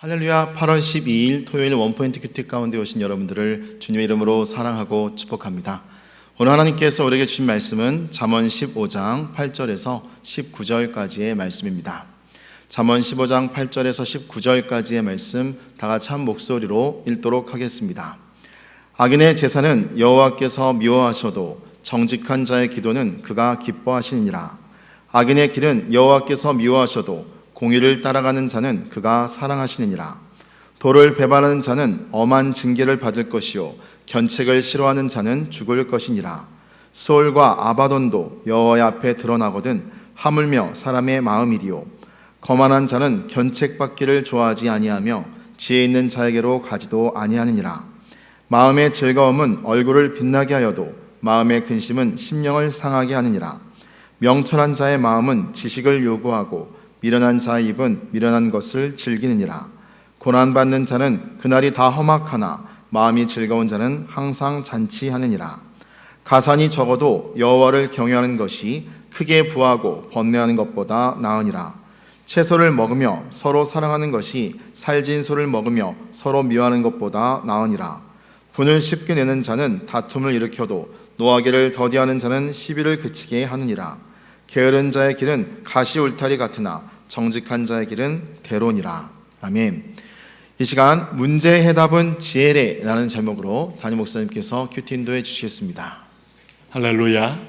할렐루야. 8월 12일 토요일 원포인트 큐티 가운데 오신 여러분들을 주님의 이름으로 사랑하고 축복합니다. 오늘 하나님께서 우리에게 주신 말씀은 잠언 15장 8절에서 19절까지의 말씀입니다. 잠언 15장 8절에서 19절까지의 말씀 다 같이 한 목소리로 읽도록 하겠습니다. 악인의 제사는 여호와께서 미워하셔도 정직한 자의 기도는 그가 기뻐하시니라. 악인의 길은 여호와께서 미워하셔도 공의를 따라가는 자는 그가 사랑하시느니라. 도를 배반하는 자는 엄한 징계를 받을 것이요 견책을 싫어하는 자는 죽을 것이니라. 수올과 아바돈도 여호와 앞에 드러나거든 하물며 사람의 마음이리요. 거만한 자는 견책받기를 좋아하지 아니하며 지혜 있는 자에게로 가지도 아니하느니라. 마음의 즐거움은 얼굴을 빛나게 하여도 마음의 근심은 심령을 상하게 하느니라. 명철한 자의 마음은 지식을 요구하고 미련한 자의 입은 미련한 것을 즐기느니라. 고난받는 자는 그날이 다 험악하나 마음이 즐거운 자는 항상 잔치하느니라. 가산이 적어도 여호와를 경외하는 것이 크게 부하고 번뇌하는 것보다 나으니라. 채소를 먹으며 서로 사랑하는 것이 살진 소를 먹으며 서로 미워하는 것보다 나으니라. 분을 쉽게 내는 자는 다툼을 일으켜도 노하기를 더디하는 자는 시비를 그치게 하느니라. 게으른 자의 길은 가시 울타리 같으나 정직한 자의 길은 대론이라. 아멘. 이 시간 문제의 해답은 지혜래라는 제목으로 담임 목사님께서 큐티 인도해 주시겠습니다. 할렐루야.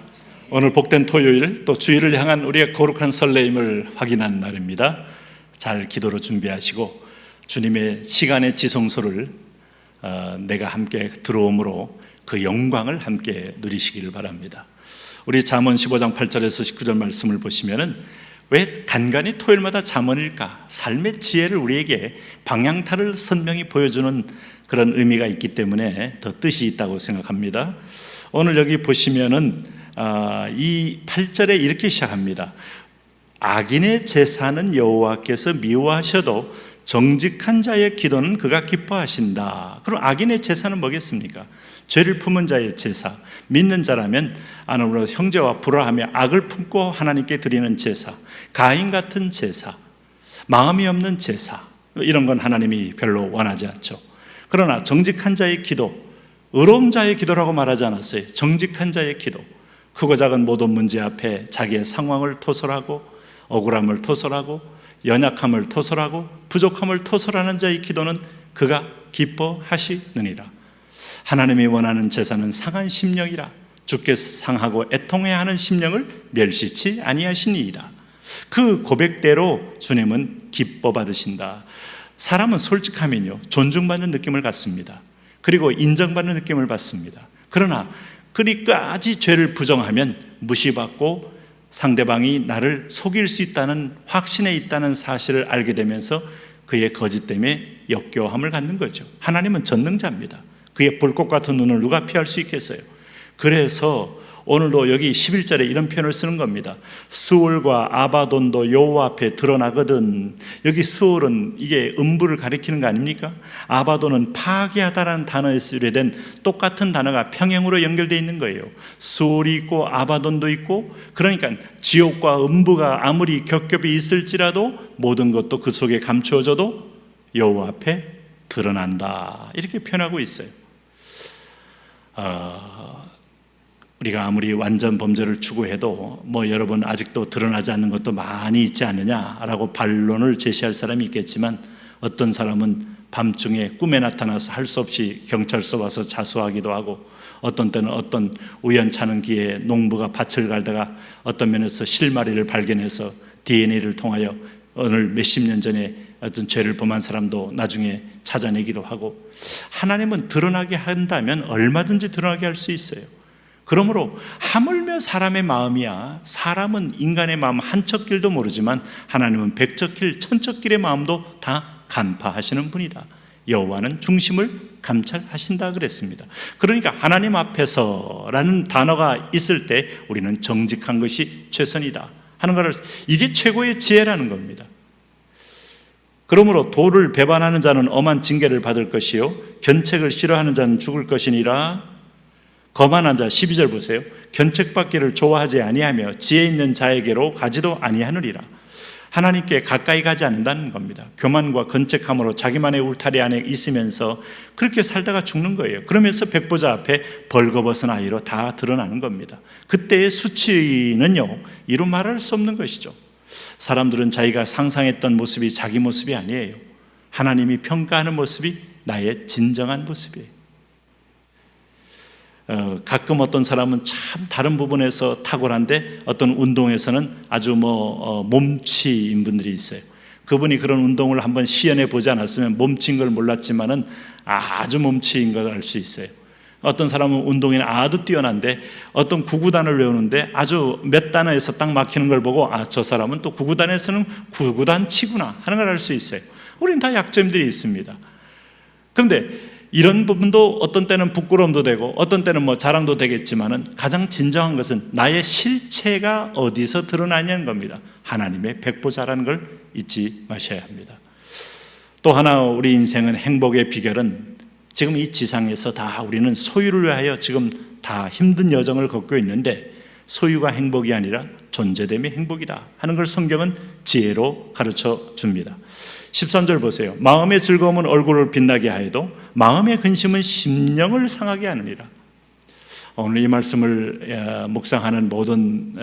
오늘 복된 토요일, 또 주일을 향한 우리의 거룩한 설레임을 확인하는 날입니다. 잘 기도로 준비하시고 주님의 시간의 지성소를 내가 함께 들어옴으로 그 영광을 함께 누리시기를 바랍니다. 우리 잠언 15장 8절에서 19절 말씀을 보시면은 왜 간간히 토요일마다 잠언일까? 삶의 지혜를 우리에게 방향타를 선명히 보여주는 그런 의미가 있기 때문에 더 뜻이 있다고 생각합니다. 오늘 여기 보시면은 이 8절에 이렇게 시작합니다. 악인의 제사는 여호와께서 미워하셔도 정직한 자의 기도는 그가 기뻐하신다. 그럼 악인의 제사는 뭐겠습니까? 죄를 품은 자의 제사, 믿는 자라면 안으로 형제와 불화하며 악을 품고 하나님께 드리는 제사, 가인 같은 제사, 마음이 없는 제사, 이런 건 하나님이 별로 원하지 않죠. 그러나 정직한 자의 기도, 의로운 자의 기도라고 말하지 않았어요. 정직한 자의 기도, 크고 작은 모든 문제 앞에 자기의 상황을 토설하고 억울함을 토설하고 연약함을 토설하고 부족함을 토설하는 자의 기도는 그가 기뻐하시느니라. 하나님이 원하는 제사는 상한 심령이라. 주께서 상하고 애통해야 하는 심령을 멸시치 아니하시니이다. 그 고백대로 주님은 기뻐 받으신다. 사람은 솔직하면요 존중받는 느낌을 갖습니다. 그리고 인정받는 느낌을 받습니다. 그러나 그리까지 죄를 부정하면 무시받고 상대방이 나를 속일 수 있다는 확신에 있다는 사실을 알게 되면서 그의 거짓 때문에 역겨움을 갖는 거죠. 하나님은 전능자입니다. 그의 불꽃 같은 눈을 누가 피할 수 있겠어요? 그래서 오늘도 여기 11절에 이런 표현을 쓰는 겁니다. 수올과 아바돈도 여호와 앞에 드러나거든. 여기 수올은 이게 음부를 가리키는 거 아닙니까? 아바돈은 파괴하다라는 단어에서 유래된 똑같은 단어가 평행으로 연결되어 있는 거예요. 수올이 있고 아바돈도 있고, 그러니까 지옥과 음부가 아무리 겹겹이 있을지라도 모든 것도 그 속에 감추어져도 여호와 앞에 드러난다, 이렇게 표현하고 있어요. 우리가 아무리 완전 범죄를 추구해도 여러분 아직도 드러나지 않는 것도 많이 있지 않느냐라고 반론을 제시할 사람이 있겠지만, 어떤 사람은 밤중에 꿈에 나타나서 할 수 없이 경찰서 와서 자수하기도 하고, 어떤 때는 어떤 우연찮은 기회에 농부가 밭을 갈다가 어떤 면에서 실마리를 발견해서 DNA를 통하여 오늘 몇십 년 전에 어떤 죄를 범한 사람도 나중에 찾아내기도 하고, 하나님은 드러나게 한다면 얼마든지 드러나게 할 수 있어요. 그러므로 하물며 사람의 마음이야. 사람은 인간의 마음 한 척길도 모르지만 하나님은 백척길 천척길의 마음도 다 간파하시는 분이다. 여호와는 중심을 감찰하신다 그랬습니다. 그러니까 하나님 앞에서라는 단어가 있을 때 우리는 정직한 것이 최선이다 하는 것을, 이게 최고의 지혜라는 겁니다. 그러므로 도를 배반하는 자는 엄한 징계를 받을 것이요 견책을 싫어하는 자는 죽을 것이니라. 거만한 자, 12절 보세요. 견책받기를 좋아하지 아니하며 지혜 있는 자에게로 가지도 아니하느니라. 하나님께 가까이 가지 않는다는 겁니다. 교만과 건책함으로 자기만의 울타리 안에 있으면서 그렇게 살다가 죽는 거예요. 그러면서 백보자 앞에 벌거벗은 아이로 다 드러나는 겁니다. 그때의 수치는요, 이루 말할 수 없는 것이죠. 사람들은 자기가 상상했던 모습이 자기 모습이 아니에요. 하나님이 평가하는 모습이 나의 진정한 모습이에요. 가끔 어떤 사람은 참 다른 부분에서 탁월한데 어떤 운동에서는 아주 몸치인 분들이 있어요. 그분이 그런 운동을 한번 시연해 보지 않았으면 몸치인 걸 몰랐지만은 아주 몸치인 걸 알 수 있어요. 어떤 사람은 운동에는 아주 뛰어난데 어떤 구구단을 외우는데 아주 몇 단어에서 딱 막히는 걸 보고 저 사람은 또 구구단에서는 구구단 치구나 하는 걸 알 수 있어요. 우리는 다 약점들이 있습니다. 그런데 이런 부분도 어떤 때는 부끄러움도 되고 어떤 때는 자랑도 되겠지만은 가장 진정한 것은 나의 실체가 어디서 드러나냐는 겁니다. 하나님의 백보자라는 걸 잊지 마셔야 합니다. 또 하나 우리 인생은 행복의 비결은 지금 이 지상에서 다 우리는 소유를 위하여 지금 다 힘든 여정을 걷고 있는데 소유가 행복이 아니라 존재됨이 행복이다 하는 걸 성경은 지혜로 가르쳐 줍니다. 13절 보세요. 마음의 즐거움은 얼굴을 빛나게 하여도 마음의 근심은 심령을 상하게 하느니라. 오늘 이 말씀을 묵상하는 모든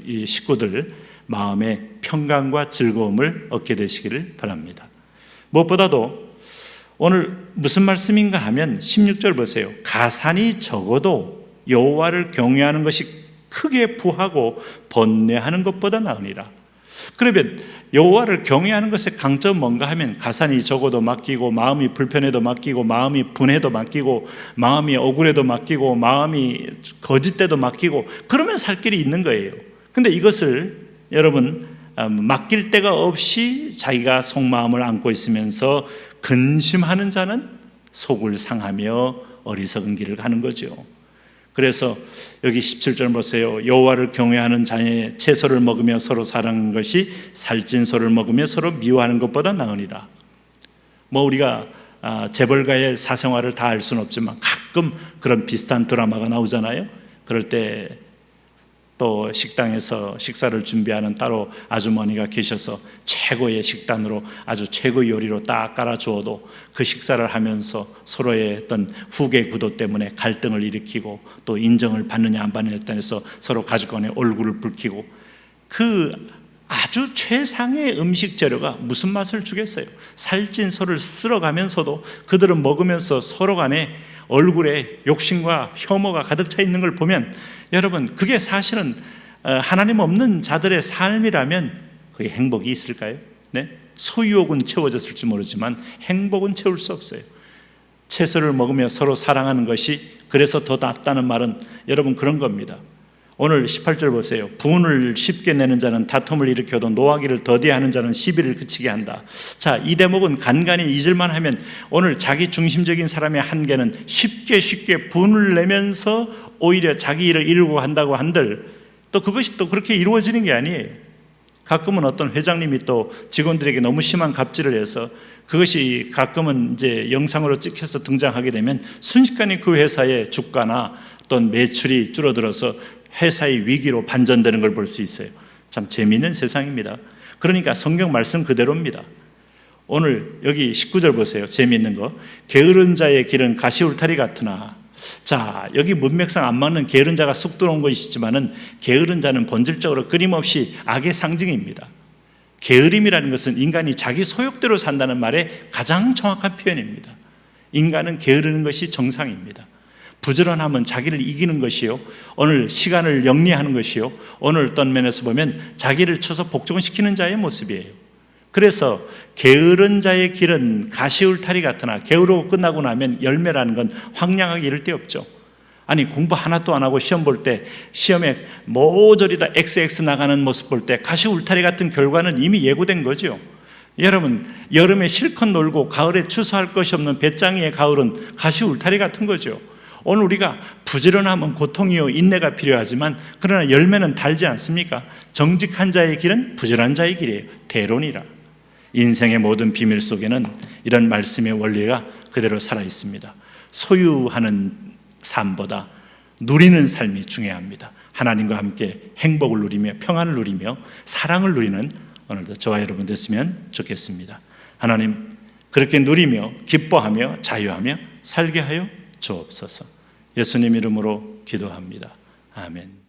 이 식구들 마음의 평강과 즐거움을 얻게 되시기를 바랍니다. 무엇보다도 오늘 무슨 말씀인가 하면 16절 보세요. 가산이 적어도 여호와를 경외하는 것이 크게 부하고 번뇌하는 것보다 나으니라. 그러면 여호와를 경외하는 것의 강점은 뭔가 하면 가산이 적어도 맡기고 마음이 불편해도 맡기고 마음이 분해도 맡기고 마음이 억울해도 맡기고 마음이 거짓돼도 맡기고 그러면 살 길이 있는 거예요. 근데 이것을 여러분 맡길 데가 없이 자기가 속마음을 안고 있으면서 근심하는 자는 속을 상하며 어리석은 길을 가는 거죠. 그래서 여기 17절 보세요. 여호와를 경외하는 자의 채소를 먹으며 서로 사랑하는 것이 살찐 소를 먹으며 서로 미워하는 것보다 나으니라. 우리가 재벌가의 사생활을 다 알 수는 없지만 가끔 그런 비슷한 드라마가 나오잖아요. 그럴 때 또 식당에서 식사를 준비하는 따로 아주머니가 계셔서 최고의 식단으로 아주 최고의 요리로 딱 깔아주어도 그 식사를 하면서 서로의 어떤 후계 구도 때문에 갈등을 일으키고 또 인정을 받느냐 안 받느냐에 따라서 서로 가족 간에 얼굴을 붉히고 그 아주 최상의 음식 재료가 무슨 맛을 주겠어요. 살찐 소를 쓸어가면서도 그들은 먹으면서 서로 간에 얼굴에 욕심과 혐오가 가득 차 있는 걸 보면 여러분 그게 사실은 하나님 없는 자들의 삶이라면 그게 행복이 있을까요? 네? 소유욕은 채워졌을지 모르지만 행복은 채울 수 없어요. 채소를 먹으며 서로 사랑하는 것이 그래서 더 낫다는 말은 여러분 그런 겁니다. 오늘 18절 보세요. 분을 쉽게 내는 자는 다툼을 일으켜도 노하기를 더디하는 자는 시비를 그치게 한다. 자, 이 대목은 간간히 잊을만 하면 오늘 자기 중심적인 사람의 한계는 쉽게 분을 내면서 오히려 자기 일을 이루고 한다고 한들 또 그것이 또 그렇게 이루어지는 게 아니에요. 가끔은 어떤 회장님이 또 직원들에게 너무 심한 갑질을 해서 그것이 가끔은 이제 영상으로 찍혀서 등장하게 되면 순식간에 그 회사의 주가나 어떤 매출이 줄어들어서 회사의 위기로 반전되는 걸 볼 수 있어요. 참 재미있는 세상입니다. 그러니까 성경 말씀 그대로입니다. 오늘 여기 19절 보세요. 재미있는 거. 게으른 자의 길은 가시울타리 같으나. 자, 여기 문맥상 안 맞는 게으른 자가 쑥 들어온 것이지만은 게으른 자는 본질적으로 끊임없이 악의 상징입니다. 게으름이라는 것은 인간이 자기 소욕대로 산다는 말의 가장 정확한 표현입니다. 인간은 게으르는 것이 정상입니다. 부지런함은 자기를 이기는 것이요, 오늘 시간을 영리하는 것이요, 오늘 어떤 면에서 보면 자기를 쳐서 복종시키는 자의 모습이에요. 그래서 게으른 자의 길은 가시울타리 같으나 게으르고 끝나고 나면 열매라는 건 황량하게 이를 데 없죠. 아니 공부 하나도 안 하고 시험 볼 때 시험에 모조리 다 XX 나가는 모습 볼 때 가시울타리 같은 결과는 이미 예고된 거죠. 여러분 여름에 실컷 놀고 가을에 추수할 것이 없는 배짱이의 가을은 가시울타리 같은 거죠. 오늘 우리가 부지런함은 고통이요 인내가 필요하지만 그러나 열매는 달지 않습니까? 정직한 자의 길은 부지런한 자의 길이에요. 대론이라. 인생의 모든 비밀 속에는 이런 말씀의 원리가 그대로 살아 있습니다. 소유하는 삶보다 누리는 삶이 중요합니다. 하나님과 함께 행복을 누리며 평안을 누리며 사랑을 누리는 오늘도 저와 여러분 됐으면 좋겠습니다. 하나님, 그렇게 누리며 기뻐하며 자유하며 살게 하여 주옵소서. 예수님 이름으로 기도합니다. 아멘.